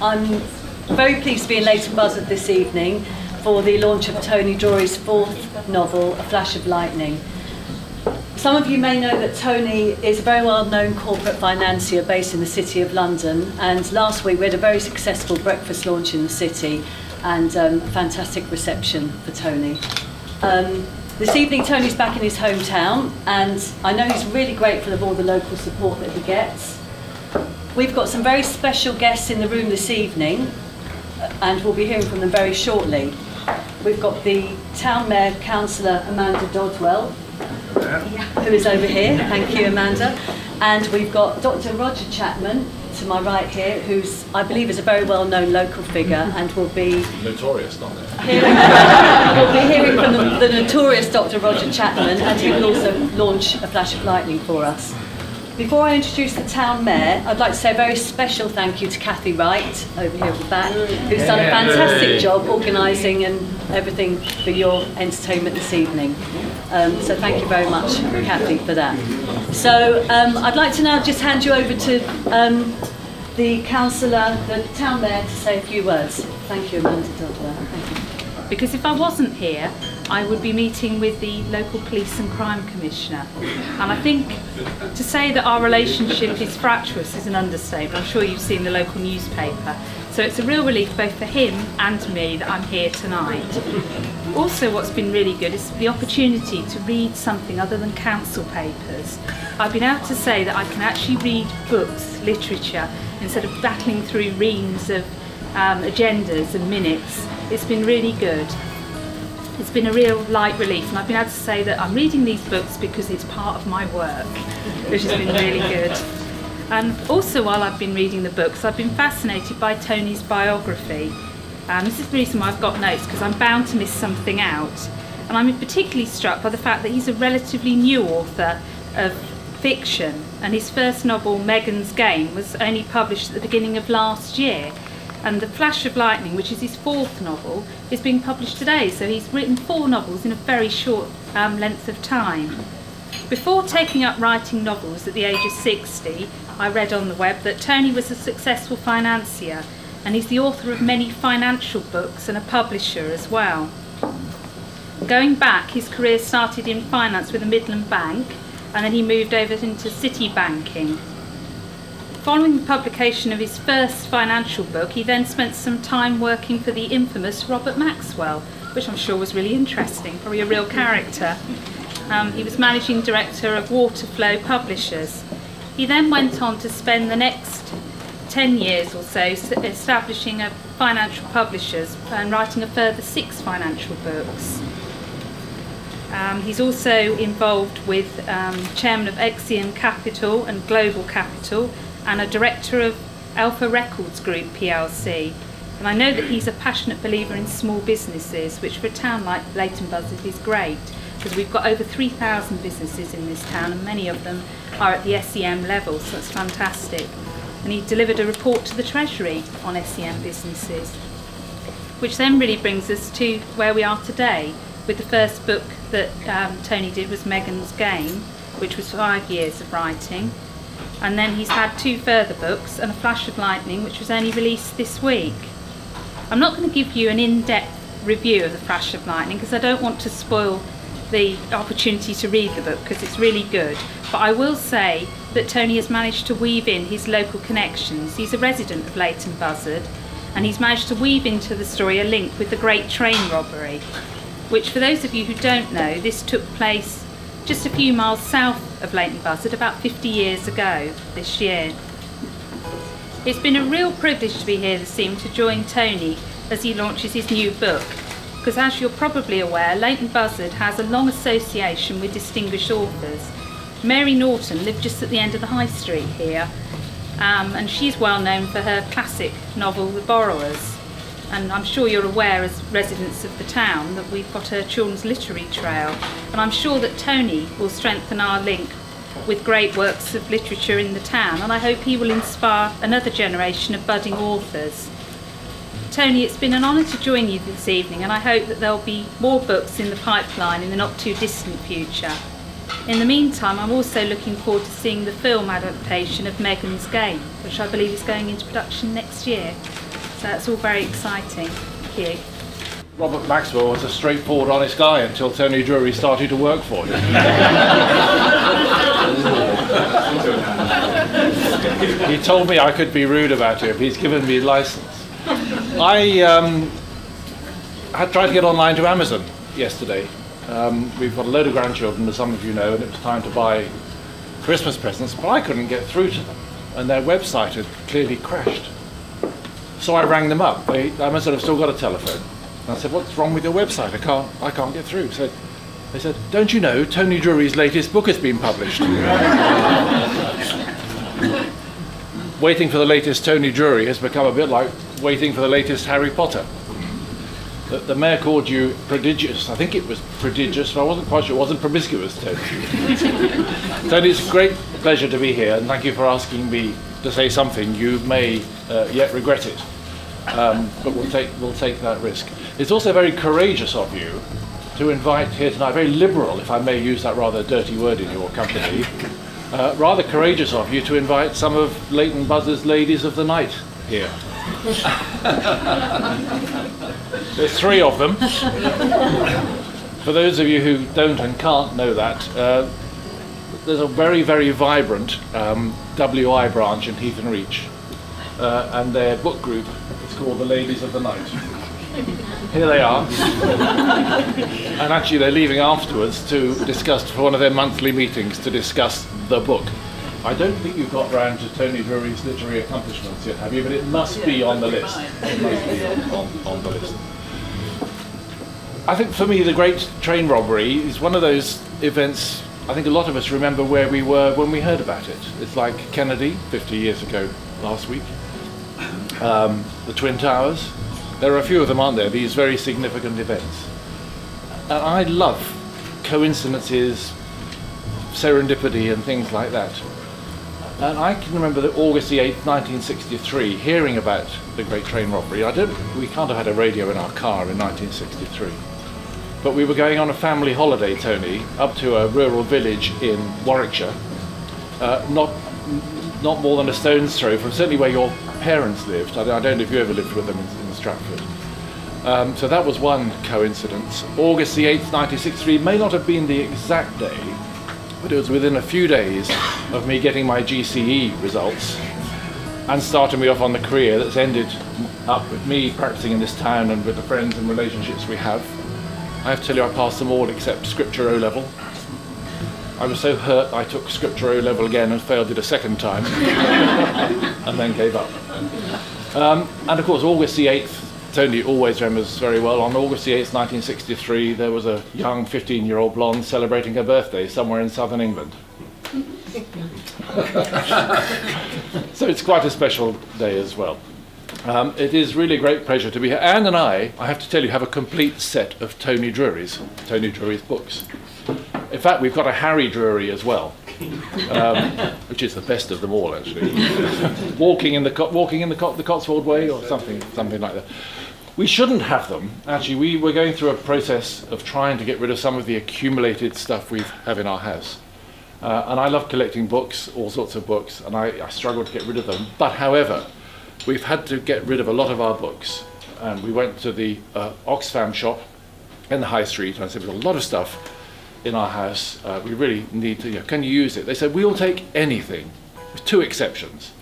I'm very pleased to be in Leighton Buzzard this evening for the launch of Tony Drury's fourth novel, A Flash of Lightning. Some of you may know that Tony is a very well-known corporate financier based in the City of London, and last week we had a very successful breakfast launch in the city and a fantastic reception for Tony. This evening Tony's back in his hometown, and I know he's really grateful of all the local support that he gets. We've got some very special guests in the room this evening, and we'll be hearing from them very shortly. We've got the Town Mayor Councillor Amanda Dodwell, who is over here. Thank you, Amanda. And we've got Dr. Roger Chapman to my right here, who's, I believe, is a very well-known local figure and will be notorious, not there. We'll be hearing from the notorious Dr. Roger Chapman, and he will also launch A Flash of Lightning for us. Before I introduce the Town Mayor, I'd like to say a very special thank you to Kathy Wright, over here at the back, who's done a fantastic job organising and everything for your entertainment this evening. So thank you very much, Kathy, for that. So I'd like to now just hand you over to the Councillor, the Town Mayor, to say a few words. Thank you, Amanda Dodwell. Thank you. Because if I wasn't here, I would be meeting with the local police and crime commissioner. And I think to say that our relationship is fractious is an understatement. I'm sure you've seen the local newspaper. So it's a real relief both for him and me that I'm here tonight. Also, what's been really good is the opportunity to read something other than council papers. I've been able to say that I can actually read books, literature, instead of battling through reams of agendas and minutes. It's been really good. It's been a real light relief, and I've been able to say that I'm reading these books because it's part of my work, which has been really good. And also, while I've been reading the books, I've been fascinated by Tony's biography. This is the reason why I've got notes, because I'm bound to miss something out. And I'm particularly struck by the fact that he's a relatively new author of fiction, and his first novel, Megan's Game, was only published at the beginning of last year. And The Flash of Lightning, which is his fourth novel, is being published today. So he's written 4 novels in a very short length of time. Before taking up writing novels at the age of 60, I read on the web that Tony was a successful financier, and he's the author of many financial books and a publisher as well. Going back, his career started in finance with a Midland bank, and then he moved over into city banking. Following the publication of his first financial book, he then spent some time working for the infamous Robert Maxwell, which I'm sure was really interesting, probably a real character. He was managing director of Waterflow Publishers. He then went on to spend the next 10 years or so establishing a financial publishers and writing a further 6 financial books. He's also involved with chairman of Exian Capital and Global Capital, and a director of Alpha Records Group plc. And I know that he's a passionate believer in small businesses, which for a town like Leighton Buzzard is great, because we've got over 3,000 businesses in this town, and many of them are at the SEM level, so that's fantastic. And he delivered a report to the Treasury on SEM businesses, which then really brings us to where we are today, with the first book that Tony did was Megan's Game, which was 5 years of writing. And then he's had 2 further books and A Flash of Lightning, which was only released this week. I'm not going to give you an in-depth review of The Flash of Lightning because I don't want to spoil the opportunity to read the book, because it's really good. But I will say that Tony has managed to weave in his local connections. He's a resident of Leighton Buzzard, and he's managed to weave into the story a link with the Great Train Robbery, which, for those of you who don't know, this took place just a few miles south of Leighton Buzzard about 50 years ago this year. It's been a real privilege to be here this evening to join Tony as he launches his new book, because as you're probably aware, Leighton Buzzard has a long association with distinguished authors. Mary Norton lived just at the end of the High Street here, and she's well known for her classic novel The Borrowers. And I'm sure you're aware, as residents of the town, that we've got a children's literary trail, and I'm sure that Tony will strengthen our link with great works of literature in the town, and I hope he will inspire another generation of budding authors. Tony, it's been an honour to join you this evening, and I hope that there'll be more books in the pipeline in the not too distant future. In the meantime, I'm also looking forward to seeing the film adaptation of Megan's Game, which I believe is going into production next year. So that's all very exciting. Thank you. Robert Maxwell was a straightforward, honest guy until Tony Drury started to work for him. He told me I could be rude about him. He's given me license. I had tried to get online to Amazon yesterday. We've got a load of grandchildren, as some of you know, and it was time to buy Christmas presents, but I couldn't get through to them, and their website had clearly crashed. So I rang them up. Amazon have still got a telephone. And I said, "What's wrong with your website? I can't get through." So they said, "Don't you know Tony Drury's latest book has been published?" Waiting for the latest Tony Drury has become a bit like waiting for the latest Harry Potter. The mayor called you prodigious. I think it was prodigious, but I wasn't quite sure. It wasn't promiscuous, Tony. Tony, it's a great pleasure to be here, and thank you for asking me to say something. You may yet regret it, but we'll take that risk. It's also very courageous of you to invite here tonight, very liberal, if I may use that rather dirty word in your company, rather courageous of you to invite some of Leighton Buzzard's ladies of the night here. There's 3 of them. For those of you who don't and can't know that, there's a very, very vibrant WI branch in Heath and Reach, and their book group is called the Ladies of the Night. Here they are, and actually they're leaving afterwards to discuss, for one of their monthly meetings, to discuss the book. I don't think you've got round to Tony Drury's literary accomplishments yet, have you? But it must be on the list. It must be on the list. I think for me the Great Train Robbery is one of those events. I think a lot of us remember where we were when we heard about it. It's like Kennedy 50 years ago last week, the Twin Towers. There are a few of them, aren't there? These very significant events. And I love coincidences, serendipity and things like that. And I can remember that August the 8th, 1963, hearing about the Great Train Robbery. We can't have had a radio in our car in 1963. But we were going on a family holiday, Tony, up to a rural village in Warwickshire, not more than a stone's throw from certainly where your parents lived. I don't know if you ever lived with them in Stratford. So that was one coincidence. August the 8th, 1963 may not have been the exact day, but it was within a few days of me getting my GCE results and starting me off on the career that's ended up with me practicing in this town and with the friends and relationships we have. I have to tell you, I passed them all except Scripture O-level. I was so hurt I took Scripture O-level again and failed it a second time and then gave up. And of course, August the 8th, Tony always remembers very well. On August the 8th, 1963, there was a young 15-year-old blonde celebrating her birthday somewhere in southern England. So it's quite a special day as well. It is really a great pleasure to be here. Anne and I have to tell you, have a complete set of Tony Drury's books. In fact, we've got a Harry Drury as well, which is the best of them all, actually. Walking in the Cotswold Way, or something like that. We shouldn't have them. Actually, we were going through a process of trying to get rid of some of the accumulated stuff we have in our house. And I love collecting books, all sorts of books, and I struggle to get rid of them. But however, we've had to get rid of a lot of our books. And we went to the Oxfam shop in the High Street, and I said, we've got a lot of stuff in our house. We really need to, can you use it? They said, we'll take anything, with 2 exceptions.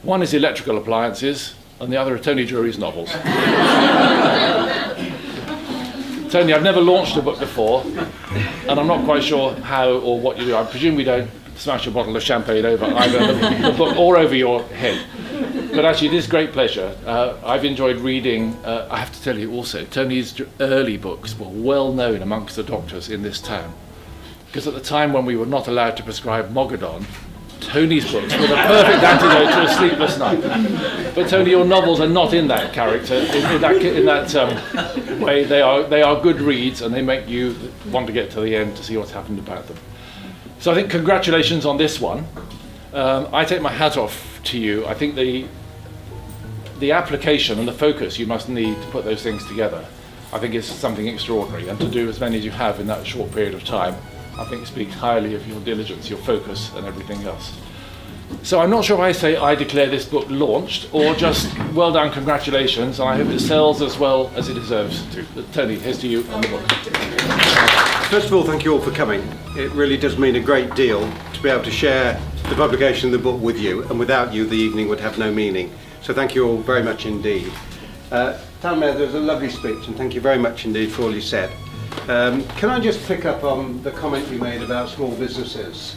One is electrical appliances, and the other are Tony Drury's novels. Tony, I've never launched a book before, and I'm not quite sure how or what you do. I presume we don't smash a bottle of champagne over either the book or over your head. But actually, it is a great pleasure. I've enjoyed reading, I have to tell you also, Tony's early books were well known amongst the doctors in this town. Because at the time when we were not allowed to prescribe Mogadon, Tony's books were the perfect antidote to a sleepless night. But Tony, your novels are not in that character, in that way. They are good reads, and they make you want to get to the end to see what's happened about them. So I think congratulations on this one. I take my hat off to you. I think the application and the focus you must need to put those things together, I think is something extraordinary. And to do as many as you have in that short period of time, I think speaks highly of your diligence, your focus, and everything else. So I'm not sure if I say I declare this book launched or just well done, congratulations, and I hope it sells as well as it deserves to. Tony, here's to you on the book. First of all, thank you all for coming. It really does mean a great deal to be able to share the publication of the book with you, and without you the evening would have no meaning. So thank you all very much indeed. Town Mayor, there was a lovely speech, and thank you very much indeed for all you said. Can I just pick up on the comment you made about small businesses?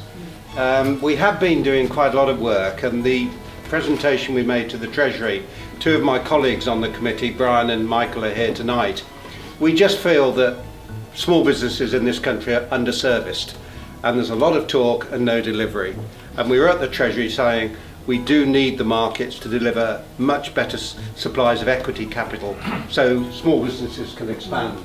We have been doing quite a lot of work, and the presentation we made to the Treasury, two of my colleagues on the committee, Brian and Michael, are here tonight. We just feel that small businesses in this country are underserviced, and there's a lot of talk and no delivery. And we were at the Treasury saying we do need the markets to deliver much better supplies of equity capital so small businesses can expand.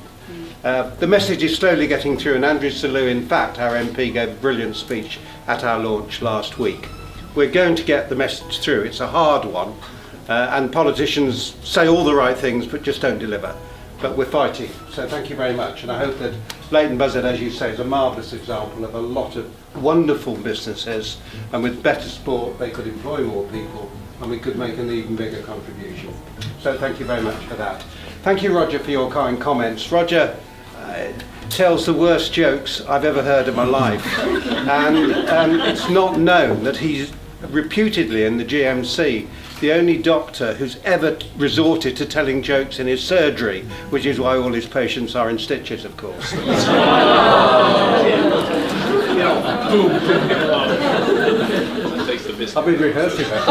The message is slowly getting through, and Andrew Selous, in fact, our MP, gave a brilliant speech at our launch last week. We're going to get the message through. It's a hard one, and politicians say all the right things but just don't deliver. But we're fighting, so thank you very much. And I hope that Leighton Buzzard, as you say, is a marvellous example of a lot of wonderful businesses, and with better support they could employ more people and we could make an even bigger contribution. So thank you very much for that. Thank you, Roger, for your kind comments. Roger tells the worst jokes I've ever heard in my life, and it's not known that he's reputedly in the GMC the only doctor who's ever resorted to telling jokes in his surgery, which is why all his patients are in stitches, of course. I've been rehearsing that.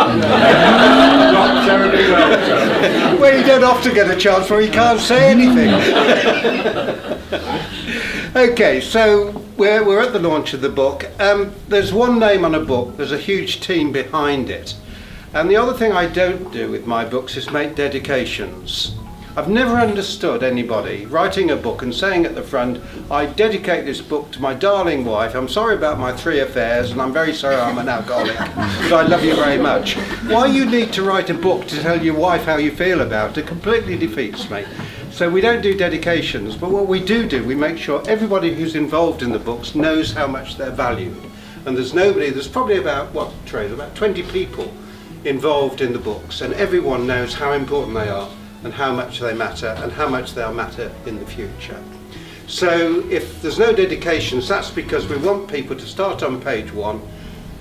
Not terribly well. Well, you don't often get a chance where you can't say anything. Okay, so we're at the launch of the book. There's one name on a book, there's a huge team behind it. And the other thing I don't do with my books is make dedications. I've never understood anybody writing a book and saying at the front, I dedicate this book to my darling wife, I'm sorry about my 3 affairs and I'm very sorry I'm an alcoholic, but I love you very much. Why you need to write a book to tell your wife how you feel about it completely defeats me. So we don't do dedications, but what we do, we make sure everybody who's involved in the books knows how much they're valued. And there's probably about 20 people involved in the books, and everyone knows how important they are and how much they matter and how much they'll matter in the future. So if there's no dedications, that's because we want people to start on page 1,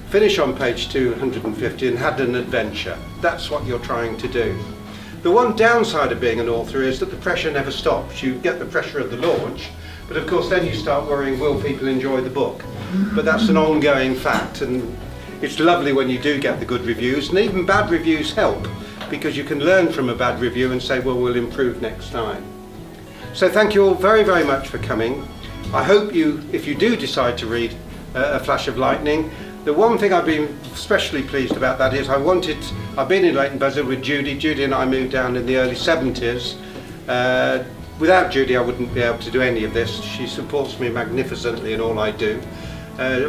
finish on page 250 and had an adventure. That's what you're trying to do. The one downside of being an author is that the pressure never stops. You get the pressure of the launch, but of course then you start worrying, will people enjoy the book? But that's an ongoing fact, and it's lovely when you do get the good reviews, and even bad reviews help, because you can learn from a bad review and say, well, we'll improve next time. So thank you all very, very much for coming. I hope you, if you do decide to read A Flash of Lightning, the one thing I've been especially pleased about that is I've been in Leighton Buzzard with Judy. Judy and I moved down in the early 70s. Without Judy, I wouldn't be able to do any of this. She supports me magnificently in all I do.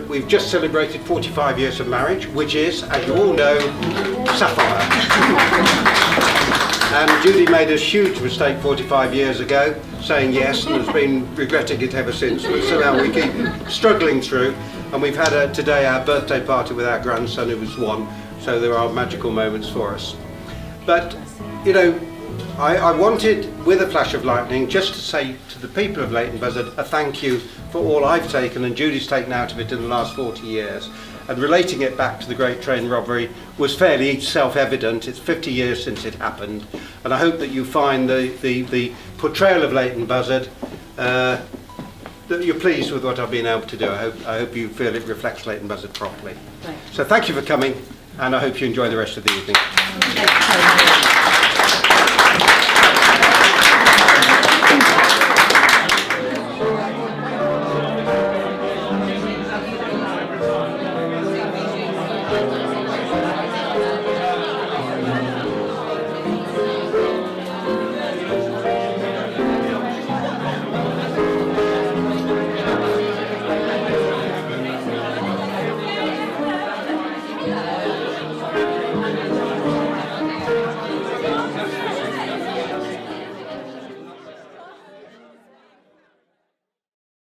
We've just celebrated 45 years of marriage, which is, as you all know, sapphire. And Judy made a huge mistake 45 years ago, saying yes, and has been regretting it ever since. But somehow we keep struggling through, and we've had today our birthday party with our grandson, who was 1, so there are magical moments for us. But, you know, I wanted, with A Flash of Lightning, just to say to the people of Leighton Buzzard a thank you for all I've taken and Judy's taken out of it in the last 40 years. And relating it back to the Great Train Robbery was fairly self-evident. It's 50 years since it happened. And I hope that you find the portrayal of Leighton Buzzard, that you're pleased with what I've been able to do. I hope you feel it reflects Leighton Buzzard properly. So thank you for coming, and I hope you enjoy the rest of the evening.